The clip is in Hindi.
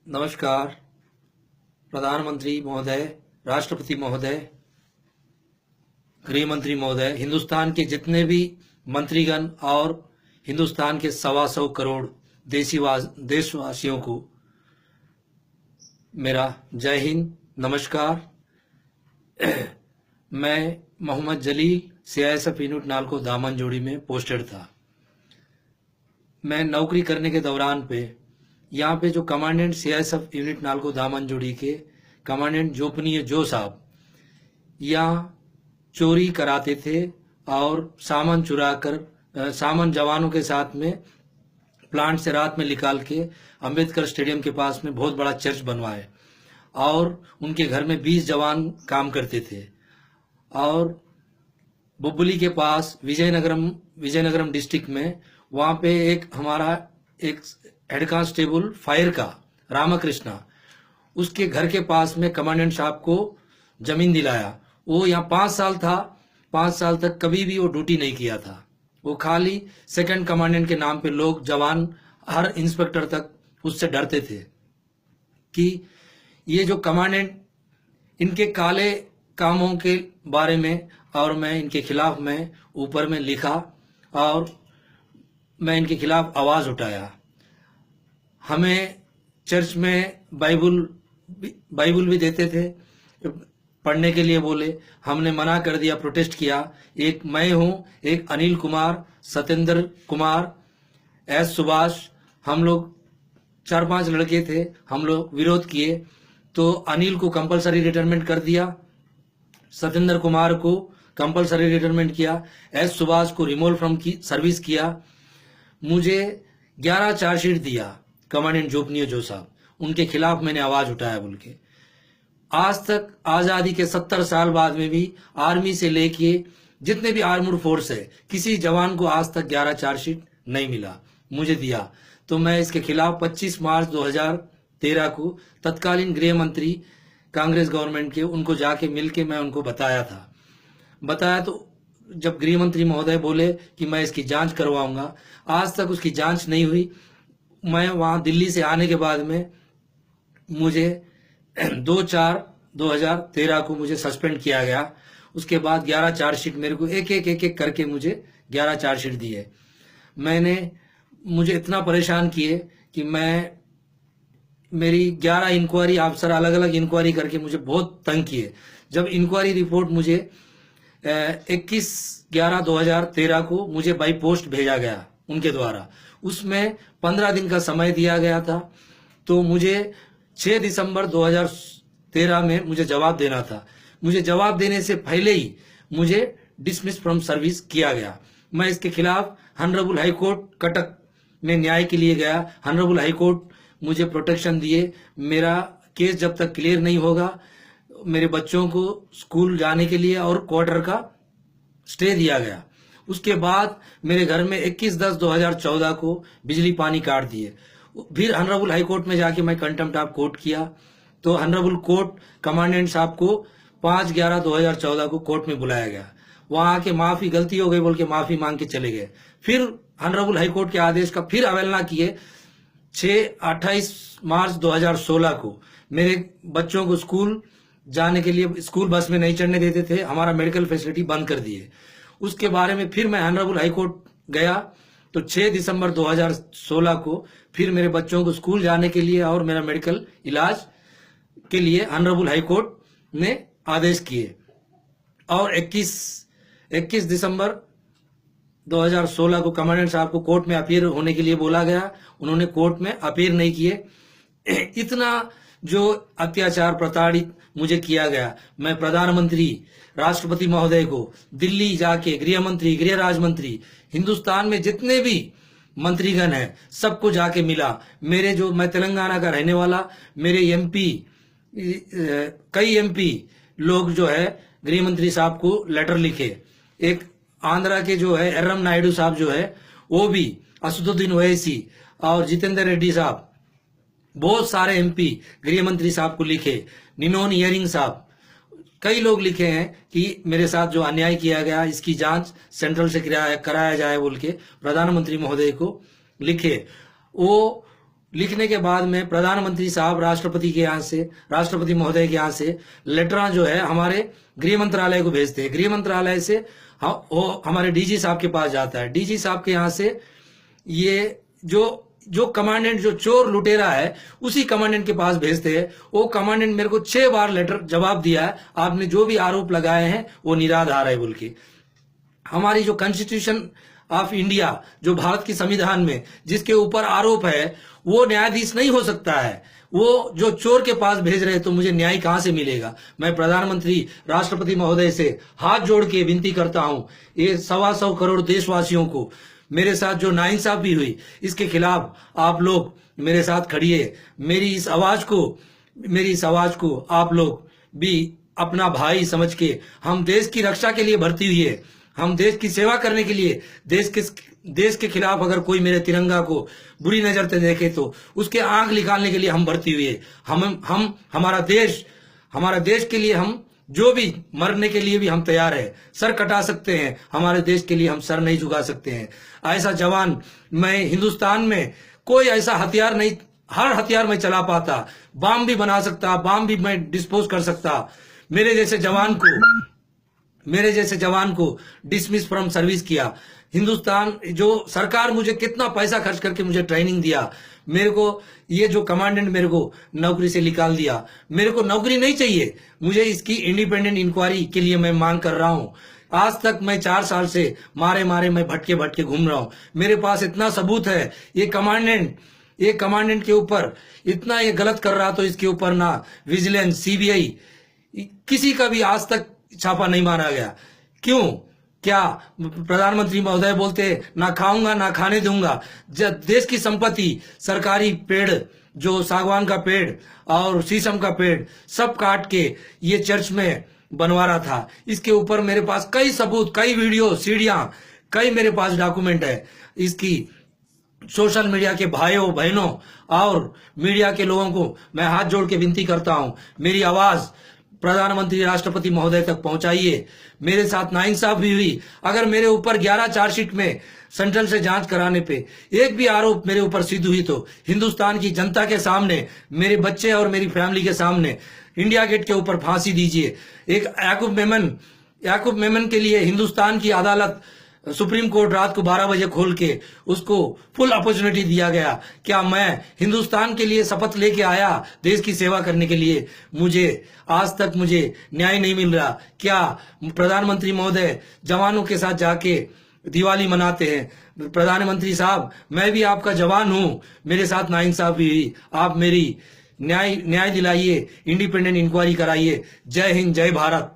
नमस्कार। प्रधानमंत्री महोदय, राष्ट्रपति महोदय, गृह मंत्री महोदय, हिंदुस्तान के जितने भी मंत्रीगण और हिंदुस्तान के 125 करोड़ देशवासियों को मेरा जय हिंद, नमस्कार। मैं मोहम्मद जलील सीआईएसएफ यूनिट नालको दामनजोड़ी में पोस्टेड था। मैं नौकरी करने के दौरान पे यहाँ पे जो commandant CISF unit NALCO Damanjodi के कमांडेंट जोपनीय जो साहब यहाँ चोरी कराते थे और सामान चुरा कर सामान जवानों के साथ में प्लांट से रात में निकाल के अंबेडकर स्टेडियम के पास में बहुत बड़ा चर्च बनवाए और उनके घर में 20 जवान काम करते थे। और बुब्बली के पास विजयनगरम डिस्ट्रिक्ट में वहाँ पे एक हमारा एक हेड कांस्टेबल फायर का रामकृष्णा, उसके घर के पास में कमांडेंट साहब को जमीन दिलाया। वो यहाँ 5 साल था, 5 साल तक कभी भी वो ड्यूटी नहीं किया था। वो खाली सेकंड कमांडेंट के नाम पे लोग जवान हर इंस्पेक्टर तक उससे डरते थे कि ये जो कमांडेंट इनके काले कामों के बारे में, और मैं इनके खिलाफ में ऊपर में लिखा और मैं इनके खिलाफ आवाज उठाया। हमें चर्च में बाइबल भी देते थे पढ़ने के लिए, बोले, हमने मना कर दिया, प्रोटेस्ट किया। एक मैं हूं, एक अनिल कुमार, सत्येंद्र कुमार, एस सुभाष, हम लोग 4-5 लड़के थे, हम लोग विरोध किए। तो अनिल को कंपलसरी रिटायरमेंट कर दिया, सत्येंद्र कुमार को कंपलसरी रिटायरमेंट किया, एस सुभाष को रिमूव फ्रॉम की सर्विस किया। मुझे 11 चार्जशीट दिया कमांडेंट जोपनीय जो साहब, उनके खिलाफ मैंने आवाज उठाया बोल के। आज तक आजादी के 70 साल बाद में भी आर्मी से लेके जितने भी आर्मड फोर्स है, किसी जवान को आज तक 11 चार्जशीट नहीं मिला, मुझे दिया। तो मैं इसके खिलाफ 25 मार्च 2013 को तत्कालीन गृह मंत्री कांग्रेस गवर्नमेंट के उनको जाके मिलके मैं उनको बताया तो जब गृह मंत्री महोदय बोले कि मैं इसकी जांच करवाऊंगा, आज तक उसकी जांच नहीं हुई। मैं वहां दिल्ली से आने के बाद में मुझे 2/4/2013 को मुझे सस्पेंड किया गया। उसके बाद 11 चार्जशीट मेरे को एक करके मुझे 11 चार्जशीट दिए। मुझे इतना परेशान किए कि मेरी 11 इंक्वायरी अफसर अलग अलग इंक्वायरी करके मुझे बहुत तंग किए। जब इंक्वायरी रिपोर्ट मुझे 21/11/2013 को मुझे बाई पोस्ट भेजा गया उनके द्वारा, उसमें 15 दिन का समय दिया गया था। तो मुझे 6 दिसंबर 2013 में मुझे जवाब देना था। मुझे जवाब देने से पहले ही मुझे डिसमिस फ्रॉम सर्विस किया गया। मैं इसके खिलाफ हॉनरेबल हाई कोर्ट कटक में न्याय के लिए गया। हॉनरेबल हाई कोर्ट मुझे प्रोटेक्शन दिए। मेरा केस जब तक क्लियर नहीं होगा, मेरे बच्चों को स्कूल जाने के लिए और क्वार्टर का स्टे दिया गया। उसके बाद मेरे घर में 21/10/2014 को बिजली पानी काट दिए। फिर हॉनरेबल हाई कोर्ट में जाके मैं कंटेम्प्ट ऑफ कोर्ट किया। तो हॉनरेबल कोर्ट कमांडेंट साहब को 5/11/2014 को कोर्ट में बुलाया गया। वहां आके माफी, गलती हो गई बोल के माफी मांग के चले गए। फिर हॉनरेबल हाई कोर्ट के आदेश का फिर अवहेलना किए। 28 मार्च 2016 को मेरे बच्चों को स्कूल जाने के लिए स्कूल बस में नहीं चढ़ने देते थे, हमारा मेडिकल फैसिलिटी बंद कर दिए। उसके बारे में फिर मैं हॉनरेबल हाई कोर्ट गया। तो 6 दिसंबर 2016 को फिर मेरे बच्चों को स्कूल जाने के लिए और मेरा मेडिकल इलाज के लिए हॉनरेबल हाई कोर्ट ने आदेश किए। और 21 दिसंबर 2016 को कमांडेंट साहब को कोर्ट में अपीयर होने के लिए बोला गया। उन्होंने कोर्ट में अपीयर नहीं किए। इतना जो अत्याचार प्रताड़ित मुझे किया गया, मैं प्रधानमंत्री राष्ट्रपति महोदय को दिल्ली जाके गृह मंत्री, गृह राज्य मंत्री, हिंदुस्तान में जितने भी मंत्रीगण हैं सबको जाके मिला। मैं तेलंगाना का रहने वाला, मेरे एमपी, कई एमपी लोग जो है गृह मंत्री साहब को लेटर लिखे। एक आंध्रा के जो है एर्रम नायडू साहब जो है, वो भी, असदुद्दीन ओवैसी और जितेंद्र रेड्डी साहब, बहुत सारे एमपी गृह मंत्री साहब को लिखे। निनोन इयरिंग साहब, कई लोग लिखे हैं कि मेरे साथ जो अन्याय किया गया इसकी जांच सेंट्रल से कराया जाए बोल के प्रधानमंत्री महोदय को लिखे। वो लिखने के बाद में प्रधानमंत्री साहब राष्ट्रपति के यहाँ से, राष्ट्रपति महोदय के यहाँ से लेटर जो है हमारे गृह मंत्रालय को भेजते हैं। गृह मंत्रालय से वो हमारे डीजी साहब के पास जाता है। डीजी साहब के यहाँ से ये जो कमांडेंट जो चोर लुटेरा है उसी कमांडेंट के पास भेजते हैं। वो कमांडेंट मेरे को 6 बार लेटर जवाब दिया है, आपने जो भी आरोप लगाए हैं वो निराधार है बोल के। हमारी जो कॉन्स्टिट्यूशन ऑफ इंडिया, जो भारत की संविधान में जिसके ऊपर आरोप है, वो न्यायाधीश नहीं हो सकता है। वो जो चोर के पास भेज रहे तो मुझे न्याय कहां से मिलेगा। मैं प्रधानमंत्री राष्ट्रपति महोदय से हाथ जोड़ के विनती करता हूं, ये 125 करोड़ देशवासियों को मेरे साथ जो नाइंसाफी हुई इसके खिलाफ आप लोग मेरे साथ खड़िए। मेरी इस आवाज को आप लोग भी अपना भाई समझ के, हम देश की रक्षा के लिए भर्ती हुए, हम देश की सेवा करने के लिए, देश के खिलाफ अगर कोई मेरे तिरंगा को बुरी नजर से देखे तो उसके आंख निकालने के लिए हम भर्ती हुए। हम हमारा देश के लिए हम जो भी मरने के लिए भी हम तैयार है, सर कटा सकते हैं, हमारे देश के लिए हम सर नहीं झुका सकते हैं। ऐसा जवान मैं हिंदुस्तान में कोई ऐसा हथियार नहीं, हर हथियार मैं चला पाता, बम भी बना सकता, बम भी मैं डिस्पोज कर सकता। मेरे जैसे जवान को डिसमिस फ्रॉम सर्विस किया। हिंदुस्तान जो सरकार मुझे कितना पैसा खर्च करके मुझे ट्रेनिंग दिया, मेरे को ये जो कमांडेंट मेरे को नौकरी से निकाल दिया। मेरे को नौकरी नहीं चाहिए, मुझे इसकी इंडिपेंडेंट इंक्वायरी के लिए मैं मांग कर रहा हूं। आज तक मैं 4 साल से मारे मैं भटके घूम रहा हूं। मेरे पास इतना सबूत है। ये कमांडेंट के ऊपर इतना ये गलत कर रहा तो इसके ऊपर ना विजिलेंस, सीबीआई, किसी का भी आज तक छापा नहीं मारा गया। क्यों? क्या प्रधानमंत्री महोदय बोलते ना खाऊंगा ना खाने दूंगा। जब देश की संपत्ति, सरकारी पेड़, जो सागवान का पेड़ और शीशम का पेड़ सब काट के ये चर्च में बनवा रहा था। इसके ऊपर मेरे पास कई सबूत, कई वीडियो, सीडियां, कई मेरे पास डॉक्यूमेंट है। इसकी सोशल मीडिया के भाइयों बहनों और मीडिया के लोगों को मैं हाथ जोड़ के विनती करता हूं, मेरी आवाज प्रधानमंत्री राष्ट्रपति महोदय तक पहुंचाइए। मेरे साथ नाइंसाफी भी हुई। अगर मेरे ऊपर 11 चार्जशीट में सेंट्रल से जांच कराने पे एक भी आरोप मेरे ऊपर सिद्ध हुई तो हिंदुस्तान की जनता के सामने, मेरे बच्चे और मेरी फैमिली के सामने इंडिया गेट के ऊपर फांसी दीजिए। एक याकूब मेमन के लिए हिंदुस्तान की अदालत, सुप्रीम कोर्ट रात को 12 बजे खोल के उसको फुल अपॉर्चुनिटी दिया गया। क्या मैं हिंदुस्तान के लिए शपथ लेके आया देश की सेवा करने के लिए? आज तक मुझे न्याय नहीं मिल रहा। क्या प्रधानमंत्री महोदय जवानों के साथ जाके दिवाली मनाते हैं? प्रधानमंत्री साहब, मैं भी आपका जवान हूं, मेरे साथ नाइंसाफी हुई, आप मेरी न्याय दिलाइए, इंडिपेंडेंट इंक्वायरी कराइए। जय हिंद, जय भारत।